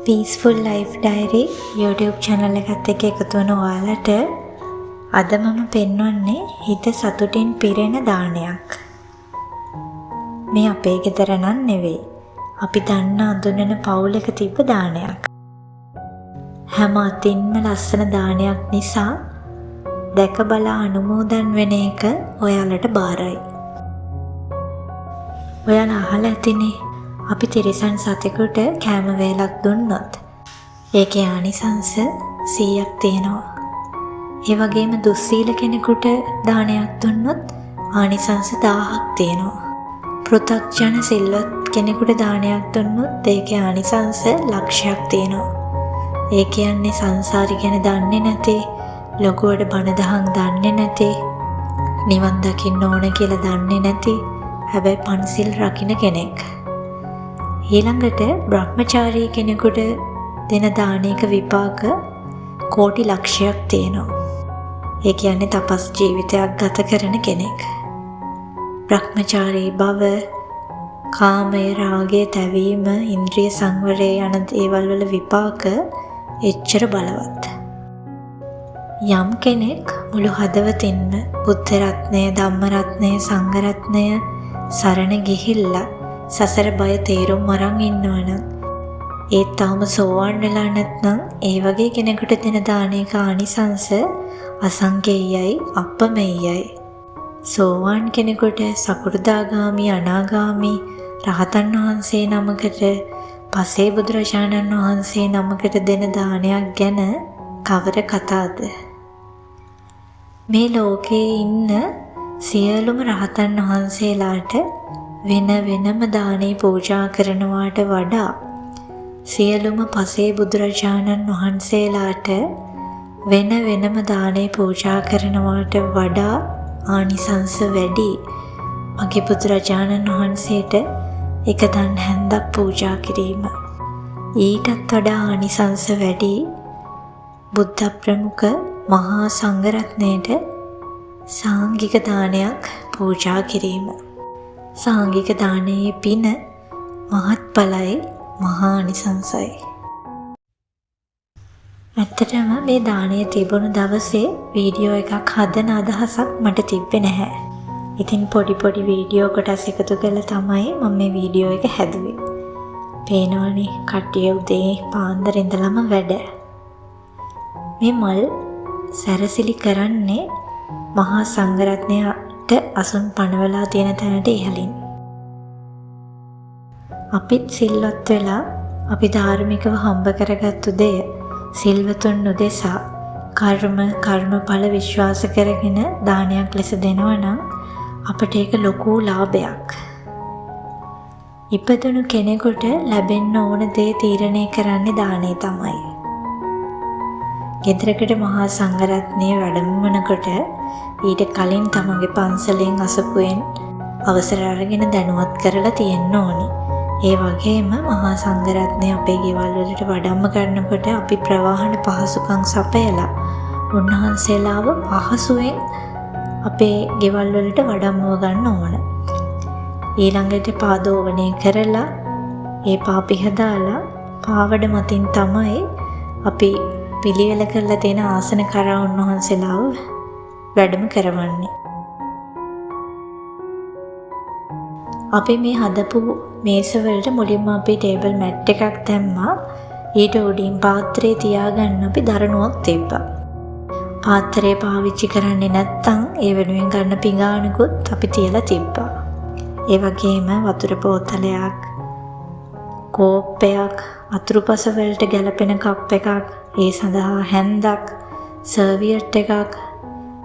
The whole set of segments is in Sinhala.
Peaceful Life Diary YouTube channel එකත් එක්ක එකතු වෙන ඔයාලට අද මම පෙන්වන්නේ හිත සතුටින් පිරෙන දානයක්. මේ අපේ ගෙදර නන් නෙවෙයි. අපි දන්න අඳුනන පවුලක තිබ්බ දානයක්. හැම අතින්ම ලස්සන දානයක් නිසා දැක බලා අනුමෝදන් වෙන එක ඔයාලට බාරයි. ඔයාලා අහලා ඇතිනේ අපි තිරිසන් සතෙකුට කෑම වේලක් දුන්නොත් ඒකේ ආනිසංස 100ක් තියෙනවා. ඒ වගේම දුස්සීල කෙනෙකුට දානයක් දුන්නොත් ආනිසංස 1000ක් තියෙනවා. පෘථග්ජන සිල්වත් කෙනෙකුට දානයක් දුන්නොත් ඒකේ ආනිසංස ලක්ෂයක් තියෙනවා. ඒ කියන්නේ සංසාරي ගැන දන්නේ නැති, ලොකුවට බණ දහම් දන්නේ නැති, නිවන් දකින්න ඕන කියලා දන්නේ නැති, හැබැයි පන්සිල් රකින්න කෙනෙක්. ඊළඟට බ්‍රහ්මචාරී කෙනෙකුට දෙන දානයක විපාක කෝටි ලක්ෂයක් තියෙනවා. ඒ කියන්නේ තපස් ජීවිතයක් ගත කරන කෙනෙක්. බ්‍රහ්මචාරී බව, කාමයේ රාගයේ තැවීම, ඉන්ද්‍රිය සංවරය යන දේවල් වල විපාක එච්චර බලවත්. යම් කෙනෙක් මුළු හදවතින්ම බුද්ධ රත්නය, ධම්ම රත්නය, සංඝ රත්නය සරණ ගිහිල්ලා සසර බය තේරුම් අරන් ඉන්නවනම්, ඒ තාම සෝවාන් වෙලා නැත්නම් ඒ වගේ කෙනෙකුට දෙන දානයක ආනිසංස අසංකේයයි, අපමෙයයි. සෝවාන් කෙනෙකුට, සකෘදාගාමි, අනාගාමි රහතන් වහන්සේ නමකට, පසේ බුදුරජාණන් වහන්සේ නමකට දෙන දානයක් ගැන කවර කතාද? මේ ලෝකේ ඉන්න සියලුම රහතන් වහන්සේලාට වෙන වෙනම දානේ පූජා කරනවාට වඩා සියලුම පසේ බුදුරජාණන් වහන්සේලාට වෙන වෙනම දානේ පූජා කරනවාට වඩා ආනිසංස වැඩි මගේ බුදුරජාණන් වහන්සේට එක දන් හැන්දක් පූජා කිරීම. ඊටත් වඩා ආනිසංස වැඩි බුද්ධ ප්‍රමුඛ මහා සංඝරත්නයට සාංගික දානයක් පූජා කිරීම. සාංගික දානයේ පින මහත්ඵලයි, මහා ආනිසංසයි. ඇත්තටම මේ දානය තිබුණු දවසේ වීඩියෝ එකක් හදන අදහසක් මට තිබ්බේ නැහැ. ඉතින් පොඩි වීඩියෝ කොටස් එකතු කරලා තමයි මම මේ වීඩියෝ එක හැදුවේ. පේනවනේ කට්ටිය උදේ පාන්දර ඉඳලම වැඩ. මේ මල් සැරසිලි කරන්නේ මහා සංඝරත්නයට අසුන් පනවලා තියෙන තැනට ඉහළින්. අපිත් සිල්වත් වෙලා අපි ධාර්මිකව හම්බ කරගත්තු දෙය සිල්වතුන් උදෙසා කර්මඵල විශ්වාස කරගෙන දානයක් ලෙස දෙනවා නම් අපට ඒක ලොකු ලාභයක්. ඉපදුණු කෙනෙකුට ලැබෙන්න ඕන දේ තීරණය කරන්නේ දානේ තමයි. ගෙදරකට මහා සංඝරත්නය වැඩමවනකොට ඊට කලින් තමගේ පන්සලෙන් අසපුවෙන් අවසර අරගෙන දැනුවත් කරලා තියෙන්න ඕනි. ඒ වගේම මහා සංඝරත්නය අපේ ගෙවල් වලට වඩම්ම කරනකොට අපි ප්‍රවාහන පහසුකම් සපයලා උන්වහන්සේලාව පහසුවෙන් අපේ ගෙවල් වලට වඩම්මව ගන්න ඕන. ඊළඟට පාදෝවණය කරලා ඒ පාපි හදාලා පාවඩ මතින් තමයි අපි පිළිවෙල කරලා තියෙන ආසන කරා උන්වහන්සේලාව වැඩම කරවන්නේ. අපි මේ හදපු මේස වලට මුලින්ම අපි ටේබල් මැට් එකක් දැම්මා. ඊට උඩින් පාත්‍රය තියාගන්න අපි දරණුවක් තිබ්බා. පාත්‍රය පාවිච්චි කරන්නේ නැත්නම් ඒ වෙනුවෙන් ගන්න පිඟානකුත් අපි තියලා තිබ්බා. ඒ වගේම වතුර බෝතලයක්, කෝප්පයක්, වතුරුපස වලට ගැලපෙන කප් එකක්, ඒ සඳහා හැන්දක්, සර්වියට් එකක්,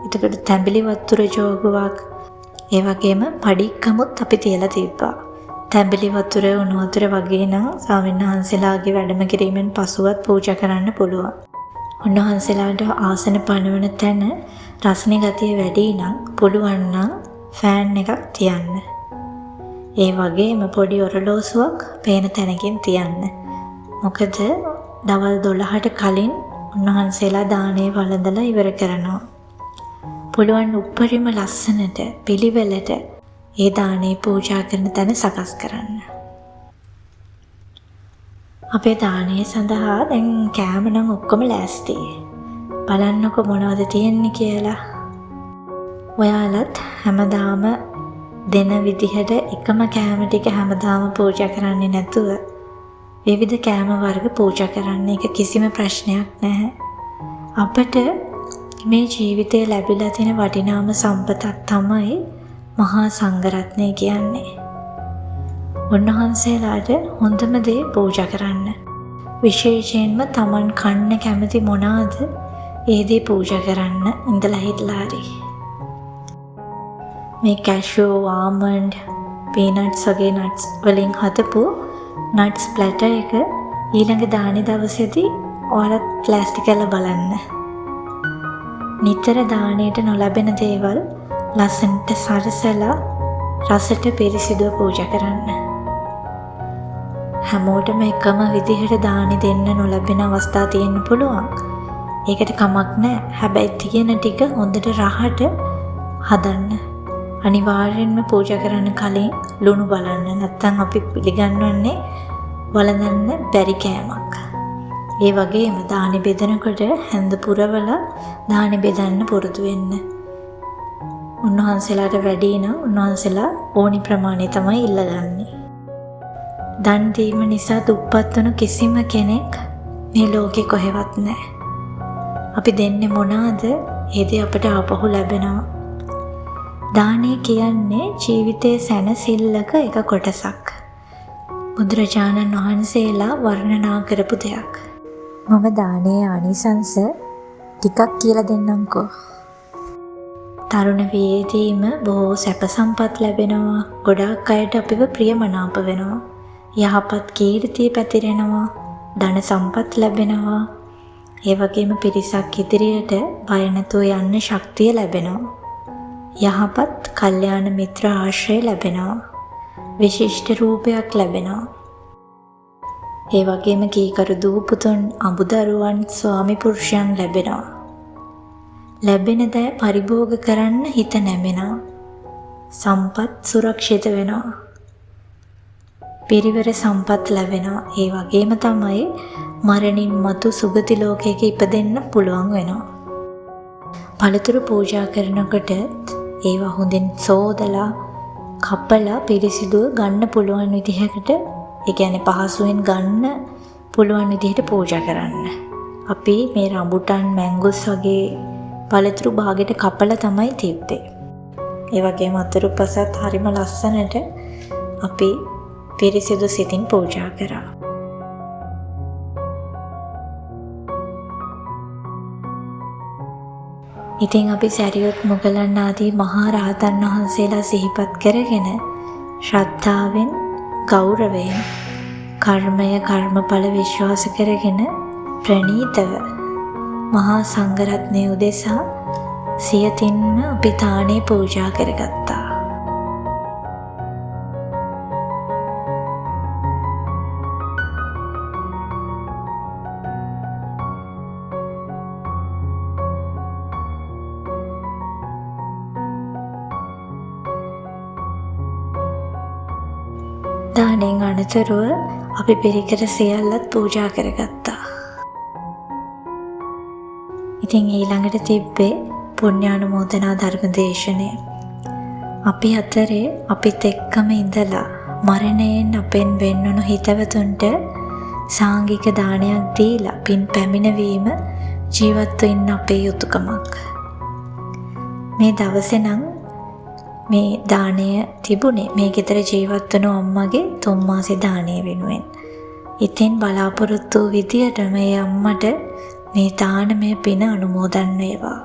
එතකොට තැඹිලි වතුර ජෝගුවක්, ඒ වගේම පඩික්කමුත් අපි තියලා තිබ්බා. තැඹිලි වතුර, උණු වතුර වගේ නම් ස්වාමීන් වහන්සේලාගේ වැඩම කිරීමෙන් පසුවත් පූජා කරන්න පුළුවන්. උන්වහන්සේලාට ආසන පනවන තැන රස්නේ ගතිය වැඩි නම් පුළුවන් නම් ෆෑන් එකක් තියන්න. ඒ වගේම පොඩි ඔරලෝසුවක් පේන තැනකින් තියන්න. මොකද දවල් 12ට කලින් උන්වහන්සේලා දානේ වළඳලා ඉවර කරනවා. පුළුවන් උපරිම ලස්සනට පිළිවෙලට ඒ දානේ පූජා කරන තැන සකස් කරන්න. අපේ දානය සඳහා දැන් කෑම නම් ඔක්කොම ලෑස්ති. බලන්නකො මොනවද තියෙන්නේ කියලා. ඔයාලත් හැමදාම දෙන විදිහට එකම කෑම ටික හැමදාම පූජා කරන්නේ නැතුව විවිධ කෑම වර්ග පූජා කරන්න එක කිසිම ප්‍රශ්නයක් නැහැ. අපට මේ ජීවිතේ ලැබිලා තියෙන වටිනාම සම්පතක් තමයි මහා සංඝරත්නය කියන්නේ. උන්වහන්සේලාට හොඳම දේ පූජා කරන්න. විශේෂයෙන්ම Taman කන්න කැමති මොනවාද ඒ දේ පූජා කරන්න ඉඳලා හිටලා හරි. මේ කැෂූ, ආමන්ඩ්, පීනට්ස් වගේ නට්ස් වලින් හදපු නට්ස් ප්ලැටර් එක ඊළඟ දානි දවසේදී ඔයාලත් ප්ලාස්ටික් කරලා බලන්න. නිතර දාණයට නොලැබෙන දේවල් ලස්සනට සරසලා රසට පිරිසිදුව පූජා කරන්න. හැමෝටම එකම විදිහට දානි දෙන්න නොලැබෙන අවස්ථා තියෙන්න පුළුවන්. ඒකට කමක් නැහැ. හැබැයි තියෙන ටික හොඳට රහට හදන්න. අනිවාර්යෙන්ම පූජා කරන්න කලින් ලුණු බලන්න. නැත්නම් අපි පිළිගන්වන්නේ වළඳන්න බැරි කෑමක්. ඒ වගේම දානි බෙදනකොට හැඳ පුරවල දානි බෙදන්න පුරුදු වෙන්න. උන්වහන්සේලාට වැඩි නම් උන්වහන්සේලා ඕනි ප්‍රමාණය තමයි ඉල්ලගන්නේ. දන් දීම නිසා දුප්පත් වුණු කිසිම කෙනෙක් මේ ලෝකේ කොහෙවත් නැහැ. අපි දෙන්නේ මොනවාද? ඒ දේ අපට ආපහු ලැබෙනවා. දානය කියන්නේ ජීවිතයේ සැනසෙල්ලක එක කොටසක්. බුදුරජාණන් වහන්සේලා වර්ණනා කරපු දෙයක්. මම දානයේ ආනිසංස ටිකක් කියලා දෙන්නම්කෝ. තරුණ වියේදීම බොහෝ සැප සම්පත් ලැබෙනවා. ගොඩාක් අයට අපිව ප්‍රියමනාප වෙනවා. යහපත් කීර්තිය පැතිරෙනවා. ධන සම්පත් ලැබෙනවා. ඒ වගේම පිරිසක් ඉදිරියට බය නැතුව යන්න ශක්තිය ලැබෙනවා. යහපත් කල්යාණ මිත්‍ර ආශ්‍රය ලැබෙනවා. විශිෂ්ට රූපයක් ලැබෙනවා. ඒ වගේම කීකරු දූපුතුන්, අඹදරුවන්, ස්වාමි පුරුෂයන් ලැබෙනවා. ලැබෙන දේ පරිභෝග කරන්න හිත නැමෙනවා. සම්පත් සුරක්ෂිත වෙනවා. පිරිවර සම්පත් ලැබෙනවා. ඒ වගේම තමයි මරණින් මතු සුගති ලෝකයක ඉපදෙන්න පුළුවන් වෙනවා. පළතුරු පූජා කරනකොට ඒවා හොඳින් සෝදලා කපලා පිරිසිදුව ගන්න පුළුවන් විදිහකට, ඒ කියන්නේ පහසුවෙන් ගන්න පුළුවන් විදිහට පූජා කරන්න. අපි මේ රඹුටන්, මැංගුස් වගේ පළතුරු භාගයට කපලා තමයි තිබ්බේ. ඒ වගේම අතුරුපසත් හරිම ලස්සනට අපි පිරිසිදු සිතින් පූජා කරා. ඉතින් අපි සැරියොත් මුගලන් ආදී මහා රහතන් වහන්සේලා සිහිපත් කරගෙන ශ්‍රද්ධාවෙන්, ගෞරවයෙන් කර්මය, කර්මඵල විශ්වාස කරගෙන ප්‍රණීතව මහා සංඝරත්නය උදෙසා සියතින්ම අපි දානේ පූජා කරගත්තා. දානෙන් අනතුරුව අපි පිරිකර සියල්ලත් පූජා කරගත්තා. ඉතින් ඊළඟට තිබ්බේ පුණ්‍යානුමෝදනා ධර්ම දේශනය. අපි අතරේ අපිත් එක්කම ඉඳලා මරණයෙන් අපෙන් වෙන්වුණු හිතවතුන්ට සාංගික දානයක් දීලා පින් පැමිණවීම ජීවත්ව ඉන්න අපේ යුතුයකමක්. මේ දවසේ නම් මේ දාණය තිබුණේ මේ ගෙදර ජීවත් වුණු අම්මගේ 3 මාසේ දාණය වෙනුවෙන්. ඉතින් බලාපොරොත්තු විදියට මේ අම්මට මේ දානමය පින අනුමෝදන් වේවා.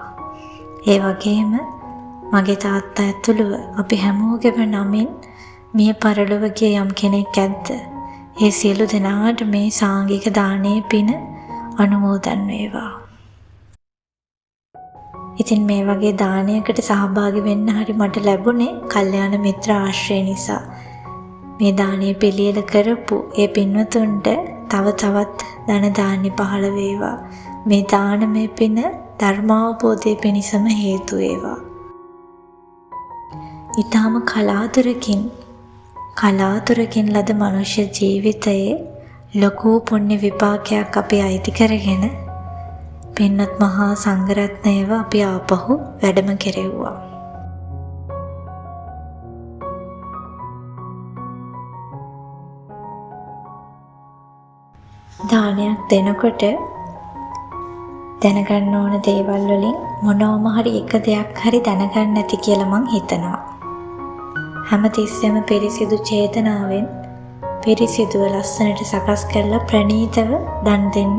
ඒ වගේම මගේ තාත්තා ඇතුළුව අපි හැමෝගෙම නමින් මිය පරලොව ගිය යම් කෙනෙක් ඇද්ද? ඒ සියලු දෙනාට මේ සාංගික දානයේ පින අනුමෝදන් වේවා. ඉතින් මේ වගේ දානයකට සහභාගී වෙන්න හරි මට ලැබුණේ කල්යාණ මිත්‍ර ආශ්‍රය නිසා. මේ දානය පිළියෙල කරපු ඒ පින්වතුන්ට තව තවත් ධන දානි පහළ වේවා. මේ දානමය පින ධර්මාවබෝධය පිණිසම හේතු වේවා. ඊටම කලාතුරකින් ලද මනුෂ්‍ය ජීවිතයේ ලොකු පුණ්‍ය විපාකයක් අපි අයිති කරගෙන පින්වත් මහා සංඝරත්නයව අපි ආපහු වැඩම කෙරෙව්වා. දානයක් දෙනකොට දැනගන්න ඕන දේවල් වලින් මොනවම හරි එක දෙයක් හරි දැනගන්න ඇති කියලා මං හිතනවා. හැමතිස්සෙම පිරිසිදු චේතනාවෙන් පිරිසිදුව ලස්සනට සකස් කරලා ප්‍රණීතව දන් දෙන්න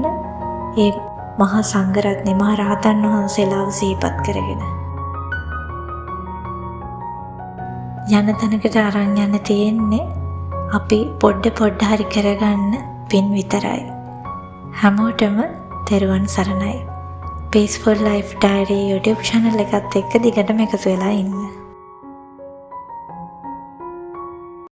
ඒ මහා සංඝරත්නය මහා රහතන් වහන්සේලාව සිහිපත් කරගෙන යන තැනකට අරන් යන්න තියෙන්නේ අපි පොඩ්ඩ හරි කරගන්න පින් විතරයි. හැමෝටම තෙරුවන් සරණයි. Peaceful Life Diary YouTube channel එකත් එක්ක දිගටම එකතු වෙලා ඉන්න.